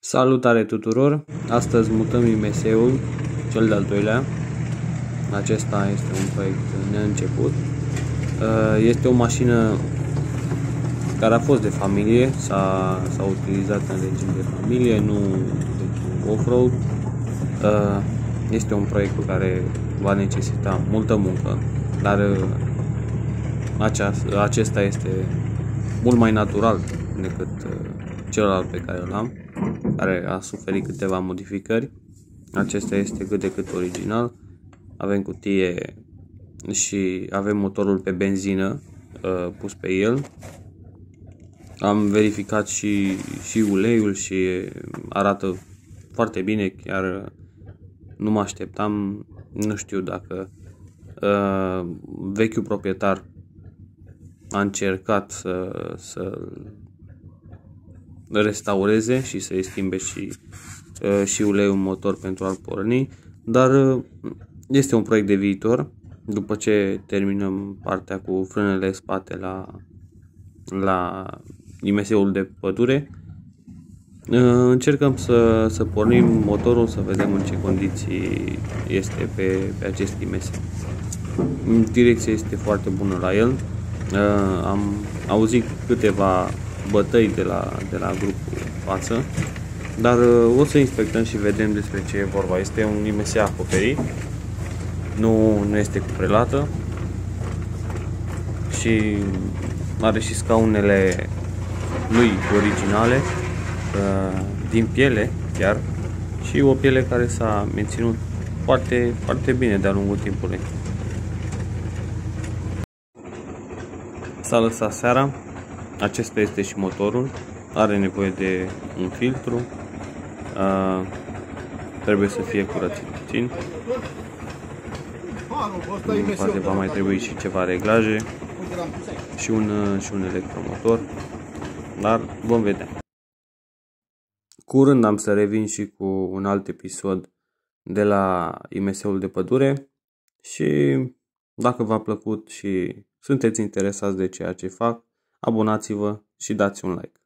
Salutare tuturor! Astăzi mutăm IMS-ul, cel de-al doilea. Acesta este un proiect neînceput. Este o mașină care a fost de familie, s-a utilizat în regim de familie, nu de off-road. Este un proiect care va necesita multă muncă, dar acesta este mult mai natural decât celălalt pe care îl am, care a suferit câteva modificări. Acesta este cât de cât original. Avem cutie și avem motorul pe benzină pus pe el. Am verificat și uleiul și arată foarte bine, chiar nu mă așteptam. Nu știu dacă vechiul proprietar a încercat să restaureze și să-i schimbe și uleiul motor pentru a-l porni, dar este un proiect de viitor. După ce terminăm partea cu frânele spate la IMS-ul de pădure, încercăm să pornim motorul, să vedem în ce condiții este pe acest IMS. Direcția este foarte bună la el. Am auzit câteva bătăi de la grupul față, dar o să inspectăm și vedem despre ce e vorba. Este un IMS acoperit, nu este cu prelată și are și scaunele lui originale, din piele chiar, și o piele care s-a menținut foarte, foarte bine de-a lungul timpului. S-a lăsat seara. Acesta este și motorul, are nevoie de un filtru, trebuie să fie curățit puțin, poate va mai trebui și ceva reglaje și un electromotor, dar vom vedea. Curând am să revin și cu un alt episod de la IMS-ul de pădure și dacă v-a plăcut și sunteți interesați de ceea ce fac, abonați-vă și dați un like.